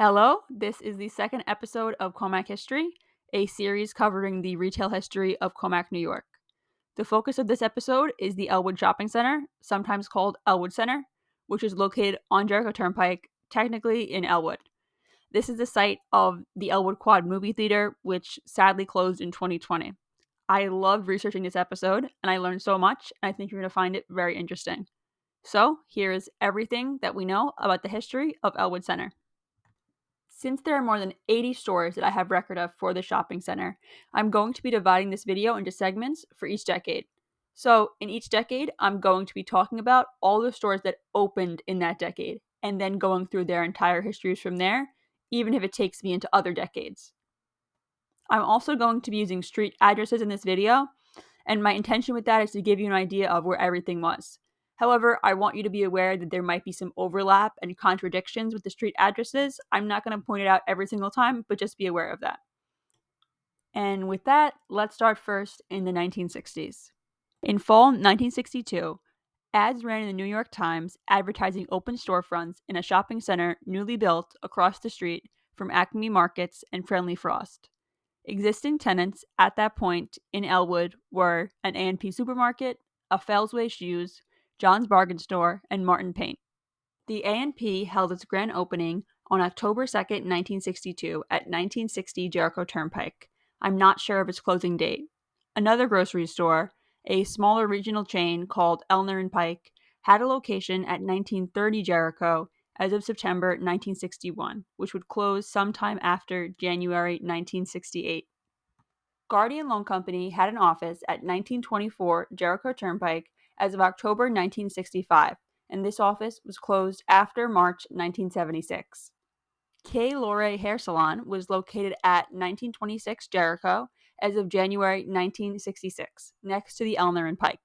Hello, this is the second episode of Commack History, a series covering the retail history of Commack, New York. The focus of this episode is the Elwood Shopping Center, sometimes called Elwood Center, which is located on Jericho Turnpike, technically in Elwood. This is the site of the Elwood Quad movie theater, which sadly closed in 2020. I loved researching this episode, and I learned so much, and I think you're going to find it very interesting. So, here is everything that we know about the history of Elwood Center. Since there are more than 80 stores that I have record of for the shopping center, I'm going to be dividing this video into segments for each decade. So, in each decade, I'm going to be talking about all the stores that opened in that decade, and then going through their entire histories from there, even if it takes me into other decades. I'm also going to be using street addresses in this video, and my intention with that is to give you an idea of where everything was. However, I want you to be aware that there might be some overlap and contradictions with the street addresses. I'm not going to point it out every single time, but just be aware of that. And with that, let's start first in the 1960s. In fall 1962, ads ran in the New York Times advertising open storefronts in a shopping center newly built across the street from Acme Markets and Friendly Frost. Existing tenants at that point in Elwood were an A&P supermarket, a Fellsway Shoes, John's Bargain Store, and Martin Paint. The A&P held its grand opening on October 2nd, 1962 at 1960 Jericho Turnpike. I'm not sure of its closing date. Another grocery store, a smaller regional chain called Elner and Pike, had a location at 1930 Jericho as of September 1961, which would close sometime after January 1968. Guardian Loan Company had an office at 1924 Jericho Turnpike as of October 1965, and this office was closed after March 1976. K. Lore Hair Salon was located at 1926 Jericho as of January 1966, next to the Elner and Pike.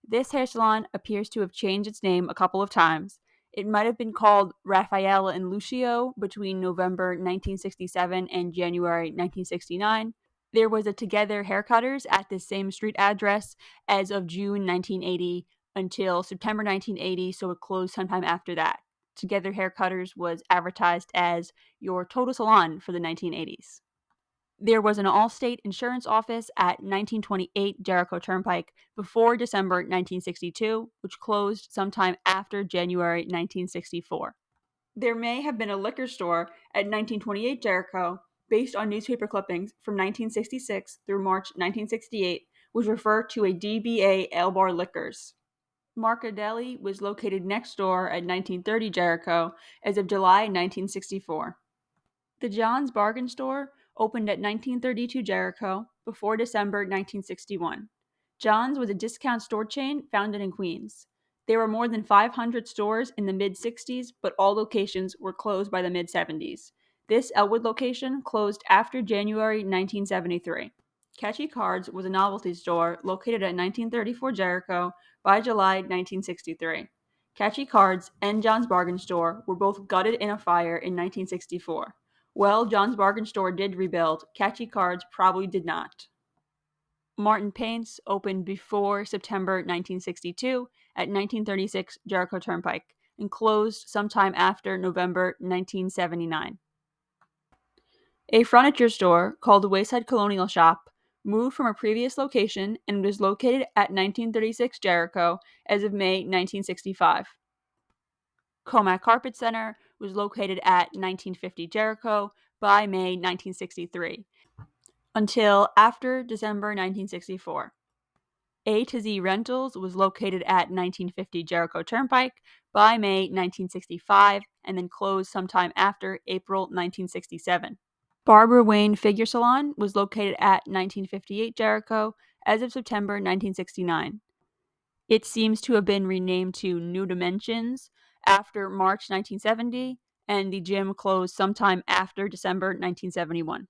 This hair salon appears to have changed its name a couple of times. It might have been called Raffaella and Lucio between November 1967 and January 1969. There was a Together Haircutters at this same street address as of June 1980 until September 1980, so it closed sometime after that. Together Haircutters was advertised as your total salon for the 1980s. There was an Allstate insurance office at 1928 Jericho Turnpike before December 1962, which closed sometime after January 1964. There may have been a liquor store at 1928 Jericho based on newspaper clippings from 1966 through March 1968, which refer to a DBA Ale Bar Liquors. Marcadelli was located next door at 1930 Jericho as of July 1964. The John's Bargain Store opened at 1932 Jericho before December 1961. John's was a discount store chain founded in Queens. There were more than 500 stores in the mid-60s, but all locations were closed by the mid-70s. This Elwood location closed after January 1973. Catchy Cards was a novelty store located at 1934 Jericho by July 1963. Catchy Cards and John's Bargain Store were both gutted in a fire in 1964. Well, John's Bargain Store did rebuild. Catchy Cards probably did not. Martin Paints opened before September 1962 at 1936 Jericho Turnpike and closed sometime after November 1979. A furniture store called Wayside Colonial Shop moved from a previous location and was located at 1936 Jericho as of May 1965. Commack Carpet Center was located at 1950 Jericho by May 1963 until after December 1964. A to Z Rentals was located at 1950 Jericho Turnpike by May 1965 and then closed sometime after April 1967. Barbara Wayne Figure Salon was located at 1958 Jericho as of September 1969. It seems to have been renamed to New Dimensions after March 1970, and the gym closed sometime after December 1971.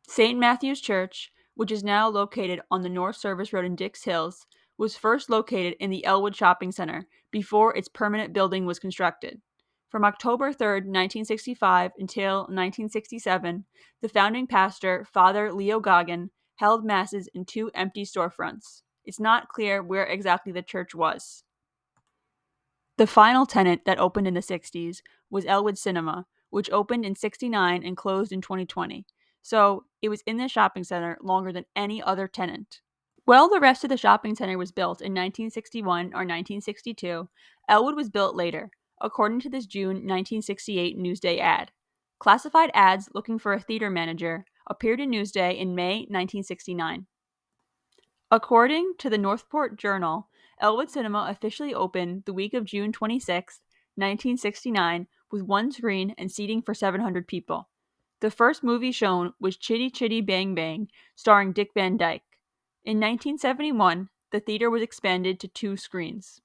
St. Matthew's Church, which is now located on the North Service Road in Dix Hills, was first located in the Elwood Shopping Center before its permanent building was constructed. From October 3, 1965 until 1967, the founding pastor, Father Leo Goggin, held masses in two empty storefronts. It's not clear where exactly the church was. The final tenant that opened in the 60s was Elwood Cinema, which opened in '69 and closed in 2020. So it was in the shopping center longer than any other tenant. While the rest of the shopping center was built in 1961 or 1962, Elwood was built later, according to this June 1968 Newsday ad. Classified ads looking for a theater manager appeared in Newsday in May 1969. According to the Northport Journal, Elwood Cinema officially opened the week of June 26, 1969, with one screen and seating for 700 people. The first movie shown was Chitty Chitty Bang Bang, starring Dick Van Dyke. In 1971, the theater was expanded to 2 screens.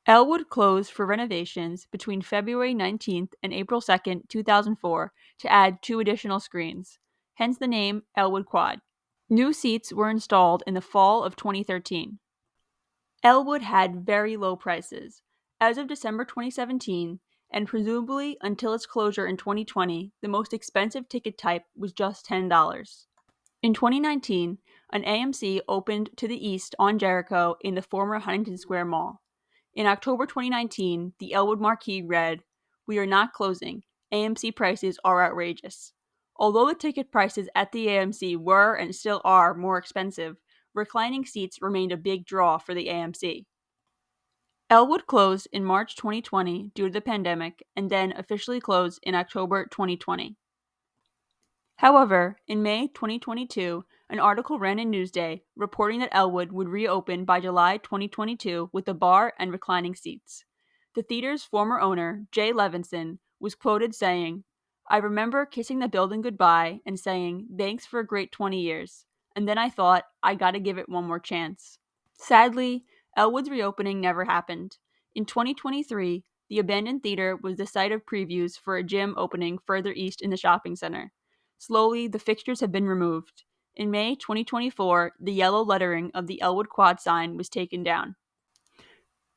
Elwood closed for renovations between February 19th and April 2nd, 2004, to add 2 additional screens, hence the name Elwood Quad. New seats were installed in the fall of 2013. Elwood had very low prices. As of December 2017, and presumably until its closure in 2020, the most expensive ticket type was just $10. In 2019, an AMC opened to the east on Jericho in the former Huntington Square Mall. In October 2019, the Elwood marquee read, "We are not closing. AMC prices are outrageous." Although the ticket prices at the AMC were and still are more expensive, reclining seats remained a big draw for the AMC. Elwood closed in March 2020 due to the pandemic and then officially closed in October 2020. However, in May 2022, an article ran in Newsday reporting that Elwood would reopen by July 2022 with a bar and reclining seats. The theater's former owner, Jay Levinson, was quoted saying, "I remember kissing the building goodbye and saying, 'Thanks for a great 20 years.' And then I thought, I gotta give it one more chance." Sadly, Elwood's reopening never happened. In 2023, the abandoned theater was the site of previews for a gym opening further east in the shopping center. Slowly, the fixtures have been removed. In May 2024, the yellow lettering of the Elwood Quad sign was taken down.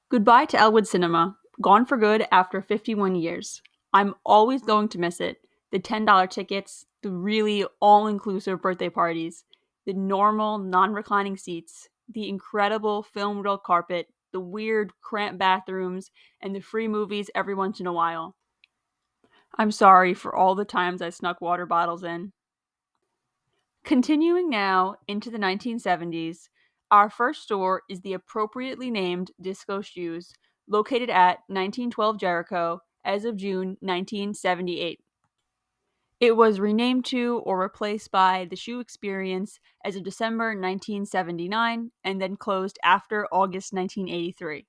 Goodbye to Elwood Cinema, gone for good after 51 years. I'm always going to miss it. The $10 tickets, the really all-inclusive birthday parties, the normal, non-reclining seats, the incredible film-riddled carpet, the weird, cramped bathrooms, and the free movies every once in a while. I'm sorry for all the times I snuck water bottles in. Continuing now into the 1970s, our first store is the appropriately named Disco Shoes, located at 1912 Jericho as of June 1978. It was renamed to or replaced by the Shoe Experience as of December 1979 and then closed after August 1983.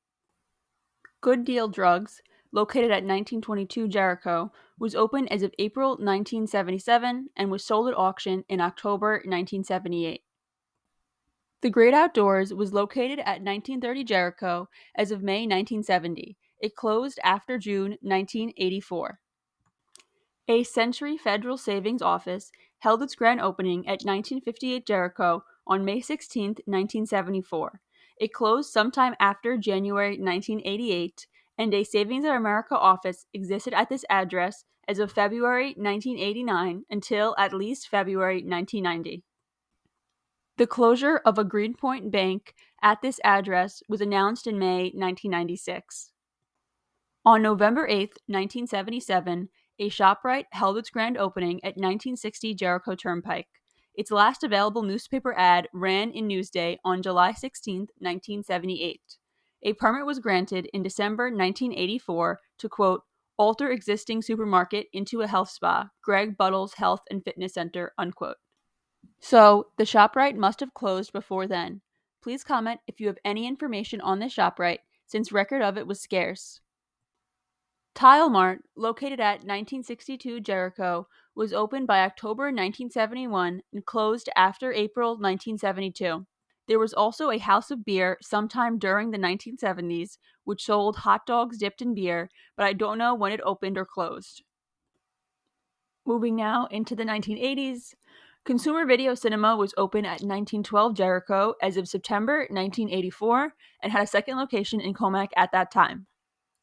Good Deal Drugs, located at 1922 Jericho, was open as of April 1977 and was sold at auction in October 1978. The Great Outdoors was located at 1930 Jericho as of May 1970. It closed after June 1984. A Century Federal Savings Office held its grand opening at 1958 Jericho on May 16, 1974. It closed sometime after January 1988, and a Savings of America office existed at this address as of February 1989 until at least February 1990. The closure of a Greenpoint Bank at this address was announced in May 1996. On November 8, 1977, a ShopRite held its grand opening at 1960 Jericho Turnpike. Its last available newspaper ad ran in Newsday on July 16, 1978. A permit was granted in December 1984 to, quote, "alter existing supermarket into a health spa, Greg Buttle's Health and Fitness Center," unquote. So, the ShopRite must have closed before then. Please comment if you have any information on this ShopRite, since record of it was scarce. Tile Mart, located at 1962 Jericho, was opened by October 1971 and closed after April 1972. There was also a House of Beer sometime during the 1970s, which sold hot dogs dipped in beer, but I don't know when it opened or closed. Moving now into the 1980s, Consumer Video Cinema was open at 1912 Jericho as of September 1984 and had a second location in Commack at that time.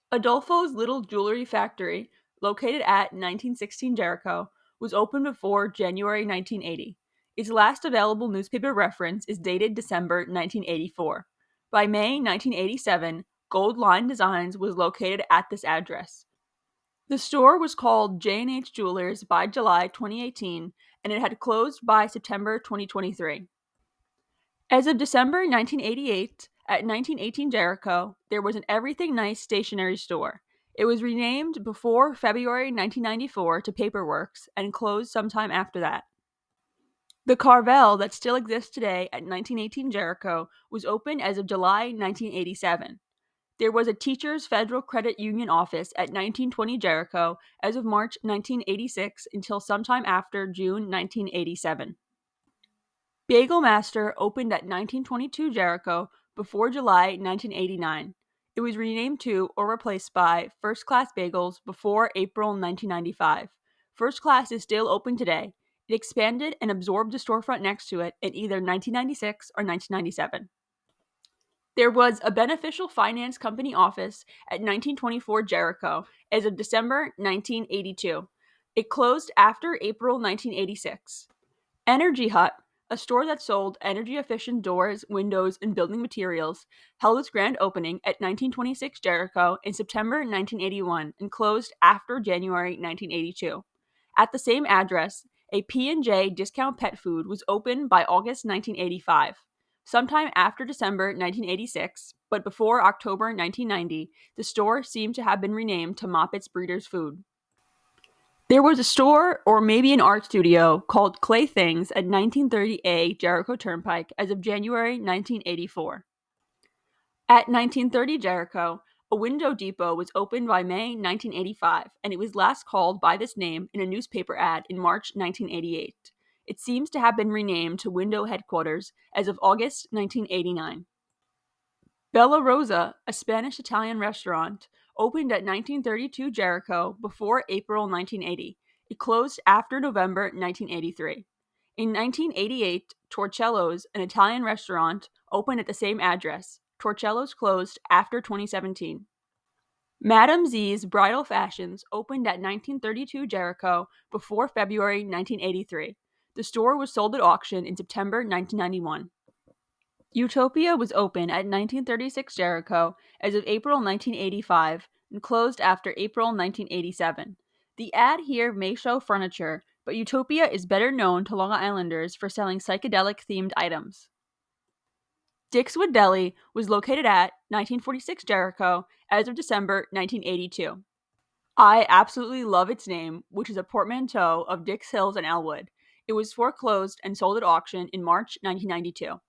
Adolfo's Little Jewelry Factory, located at 1916 Jericho, was opened before January 1980. Its last available newspaper reference is dated December 1984. By May 1987, Gold Line Designs was located at this address. The store was called J&H Jewelers by July 2018, and it had closed by September 2023. As of December 1988, at 1918 Jericho, there was an Everything Nice stationery store. It was renamed before February 1994 to Paperworks and closed sometime after that. The Carvel that still exists today at 1918 Jericho was open as of July 1987. There was a Teachers Federal Credit Union office at 1920 Jericho as of March 1986 until sometime after June 1987. Bagel Master opened at 1922 Jericho before July 1989. It was renamed to or replaced by First Class Bagels before April 1995. First Class is still open today. It expanded and absorbed the storefront next to it in either 1996 or 1997. There was a Beneficial Finance Company office at 1924 Jericho as of December 1982. It closed after April 1986. Energy Hut, a store that sold energy-efficient doors, windows, and building materials, held its grand opening at 1926 Jericho in September 1981 and closed after January 1982. At the same address, a P&J discount pet food was open by August 1985. Sometime after December 1986, but before October 1990, the store seemed to have been renamed to Moppett's Breeders' Food. There was a store, or maybe an art studio, called Clay Things at 1930A Jericho Turnpike as of January 1984. At 1930 Jericho, a window depot was opened by May 1985, and it was last called by this name in a newspaper ad in March 1988. It seems to have been renamed to Window Headquarters as of August 1989. Bella Rosa, a Spanish-Italian restaurant, opened at 1932 Jericho before April 1980. It closed after November 1983. In 1988, Torcello's, an Italian restaurant, opened at the same address. Torcello's closed after 2017. Madame Z's Bridal Fashions opened at 1932 Jericho before February 1983. The store was sold at auction in September 1991. Utopia was open at 1936 Jericho as of April 1985 and closed after April 1987. The ad here may show furniture, but Utopia is better known to Long Islanders for selling psychedelic-themed items. Dixwood Deli was located at 1946 Jericho as of December 1982. I absolutely love its name, which is a portmanteau of Dix Hills and Elwood. It was foreclosed and sold at auction in March 1992.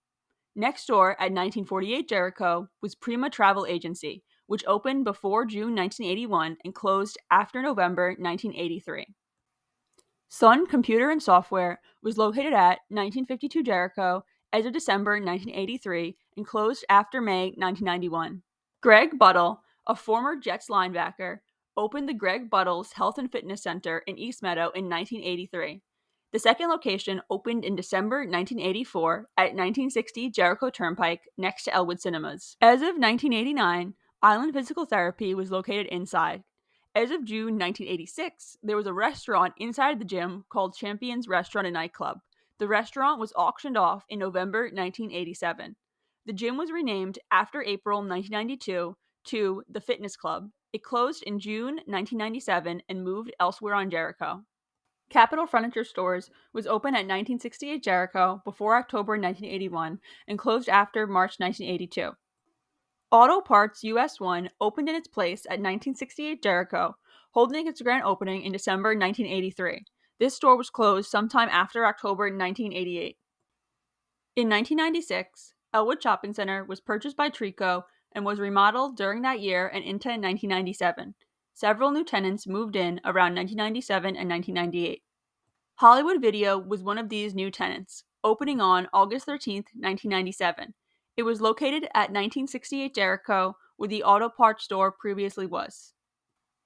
Next door at 1948 Jericho was Prima Travel Agency, which opened before June 1981 and closed after November 1983. Sun Computer and Software was located at 1952 Jericho as of December 1983 and closed after May 1991. Greg Buttle, a former Jets linebacker, opened the Greg Buttle's Health and Fitness Center in East Meadow in 1983. The second location opened in December 1984 at 1960 Jericho Turnpike next to Elwood Cinemas. As of 1989, Island Physical Therapy was located inside. As of June 1986, there was a restaurant inside the gym called Champions Restaurant and Nightclub. The restaurant was auctioned off in November 1987. The gym was renamed after April 1992 to The Fitness Club. It closed in June 1997 and moved elsewhere on Jericho. Capital Furniture Stores was open at 1968 Jericho before October 1981 and closed after March 1982. Auto Parts US 1 opened in its place at 1968 Jericho, holding its grand opening in December 1983. This store was closed sometime after October 1988. In 1996, Elwood Shopping Center was purchased by Trico and was remodeled during that year and into 1997. Several new tenants moved in around 1997 and 1998. Hollywood Video was one of these new tenants, opening on August 13, 1997. It was located at 1968 Jericho, where the auto parts store previously was.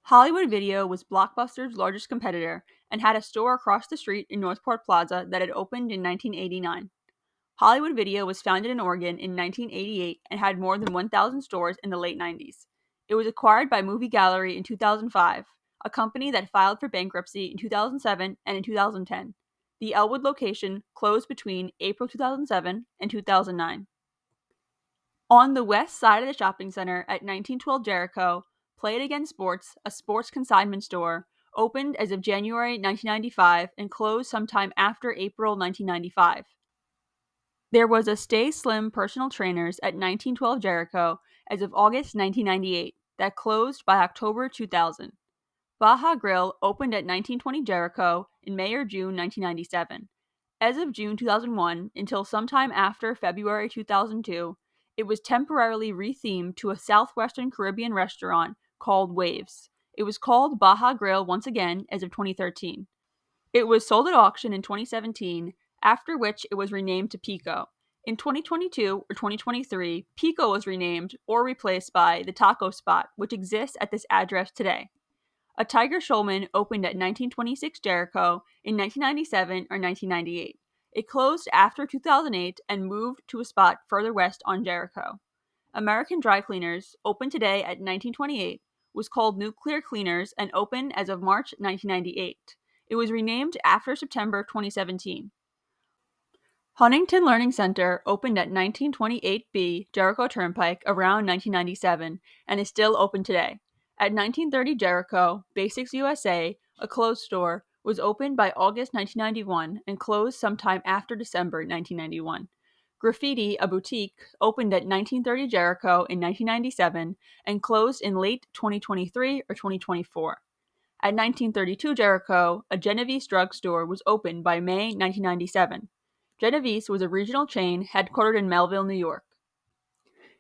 Hollywood Video was Blockbuster's largest competitor and had a store across the street in Northport Plaza that had opened in 1989. Hollywood Video was founded in Oregon in 1988 and had more than 1,000 stores in the late 90s. It was acquired by Movie Gallery in 2005, a company that filed for bankruptcy in 2007 and in 2010. The Elwood location closed between April 2007 and 2009. On the west side of the shopping center at 1912 Jericho, Play It Again Sports, a sports consignment store, opened as of January 1995 and closed sometime after April 1995. There was a Stay Slim Personal Trainers at 1912 Jericho as of August 1998 that closed by October 2000. Baja Grill opened at 1920 Jericho in May or June 1997. As of June 2001 until sometime after February 2002, it was temporarily rethemed to a Southwestern Caribbean restaurant called Waves. It was called Baja Grill once again as of 2013. It was sold at auction in 2017, after which it was renamed to Pico. In 2022 or 2023, Pico was renamed or replaced by the Taco Spot, which exists at this address today. A Tiger Schulman opened at 1926 Jericho in 1997 or 1998. It closed after 2008 and moved to a spot further west on Jericho. American Dry Cleaners, opened today at 1928, was called Nuclear Cleaners and opened as of March 1998. It was renamed after September 2017. Huntington Learning Center opened at 1928B Jericho Turnpike around 1997 and is still open today. At 1930 Jericho, Basics USA, a clothes store, was opened by August 1991 and closed sometime after December 1991. Graffiti, a boutique, opened at 1930 Jericho in 1997 and closed in late 2023 or 2024. At 1932 Jericho, a Genovese drugstore was opened by May 1997. Genovese was a regional chain headquartered in Melville, New York.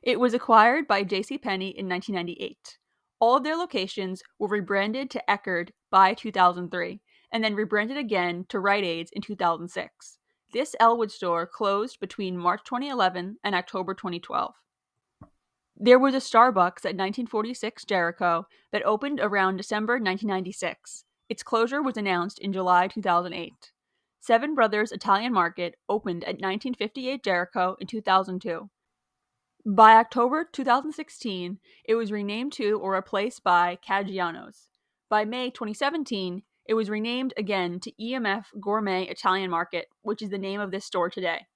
It was acquired by JCPenney in 1998. All of their locations were rebranded to Eckerd by 2003, and then rebranded again to Rite Aids in 2006. This Elwood store closed between March 2011 and October 2012. There was a Starbucks at 1946 Jericho that opened around December 1996. Its closure was announced in July 2008. Seven Brothers Italian Market opened at 1958 Jericho in 2002. By October 2016, it was renamed to or replaced by Caggiano's. By May 2017, it was renamed again to EMF Gourmet Italian Market, which is the name of this store today.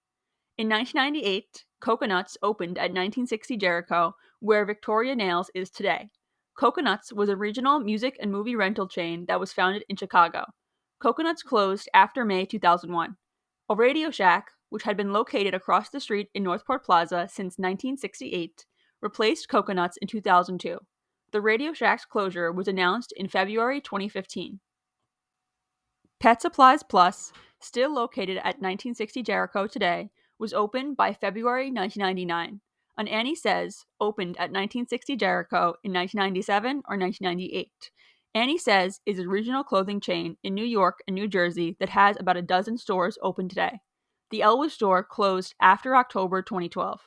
In 1998, Coconuts opened at 1960 Jericho, where Victoria Nails is today. Coconuts was a regional music and movie rental chain that was founded in Chicago. Coconuts closed after May 2001. A Radio Shack, which had been located across the street in Northport Plaza since 1968, replaced Coconuts in 2002. The Radio Shack's closure was announced in February 2015. Pet Supplies Plus, still located at 1960 Jericho today, was opened by February 1999. An Annie Says opened at 1960 Jericho in 1997 or 1998. Annie Says is a regional clothing chain in New York and New Jersey that has about a dozen stores open today. The Elwood store closed after October 2012.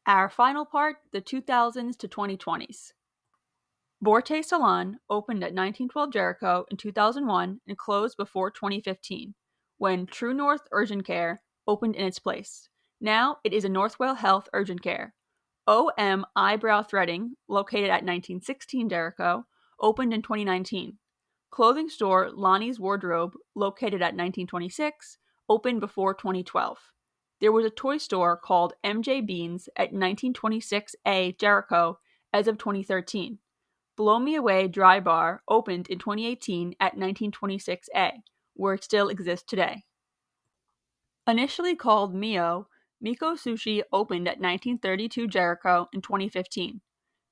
Our final part, the 2000s to 2020s. Borte Salon opened at 1912 Jericho in 2001 and closed before 2015, when True North Urgent Care opened in its place. Now it is a Northwell Health Urgent Care. OM Eyebrow Threading, located at 1916 Jericho, opened in 2019. Clothing store Lonnie's Wardrobe, located at 1926, opened before 2012. There was a toy store called MJ Beans at 1926A Jericho as of 2013. Blow Me Away Dry Bar opened in 2018 at 1926A, where it still exists today. Initially called Mio, Miko Sushi opened at 1932 Jericho in 2015.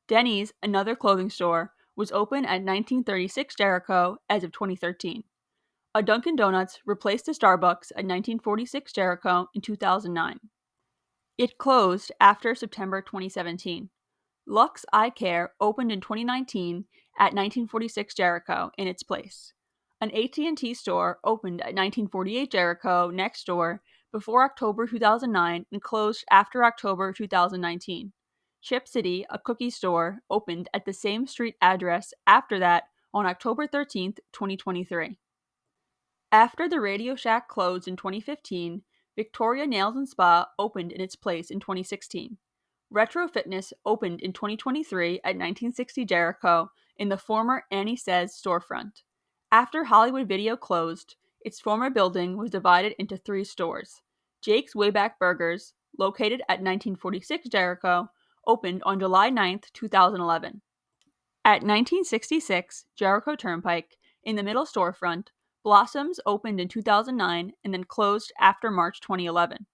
Denny's, another clothing store, was open at 1936 Jericho as of 2013. A Dunkin' Donuts replaced the Starbucks at 1946 Jericho in 2009. It closed after September 2017. Lux Eye Care opened in 2019 at 1946 Jericho in its place. An AT&T store opened at 1948 Jericho next door before October 2009 and closed after October 2019. Chip City, a cookie store, opened at the same street address after that on October 13, 2023. After the Radio Shack closed in 2015, Victoria Nails and Spa opened in its place in 2016. Retro Fitness opened in 2023 at 1960 Jericho in the former Annie Says storefront. After Hollywood Video closed, its former building was divided into 3 stores. Jake's Wayback Burgers, located at 1946 Jericho, opened on July 9, 2011. At 1966 Jericho Turnpike, in the middle storefront, Blossoms opened in 2009 and then closed after March 2011.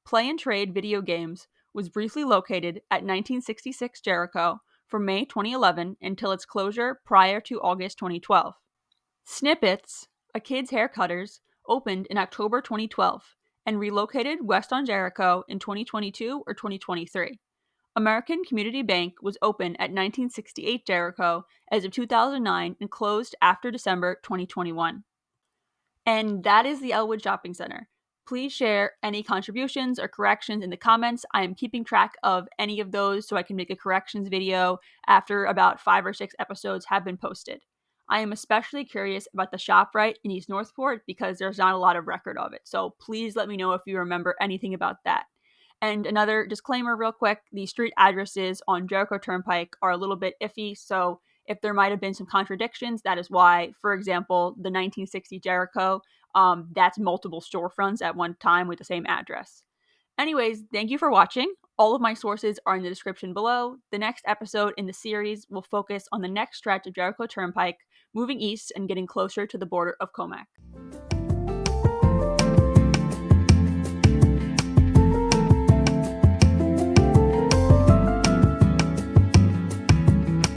Play and Trade Video Games was briefly located at 1966 Jericho from May 2011 until its closure prior to August 2012. Snippets, a kid's hair cutters, opened in October 2012 and relocated west on Jericho in 2022 or 2023. American Community Bank was open at 1968 Jericho as of 2009 and closed after December 2021. And that is the Elwood Shopping Center. Please share any contributions or corrections in the comments. I am keeping track of any of those so I can make a corrections video after about 5 or 6 episodes have been posted. I am especially curious about the ShopRite in East Northport because there's not a lot of record of it. So please let me know if you remember anything about that. And another disclaimer real quick, the street addresses on Jericho Turnpike are a little bit iffy, so if there might have been some contradictions, that is why. For example, the 1960 Jericho, that's multiple storefronts at one time with the same address. Anyways, thank you for watching. All of my sources are in the description below. The next episode in the series will focus on the next stretch of Jericho Turnpike, moving east and getting closer to the border of Commack.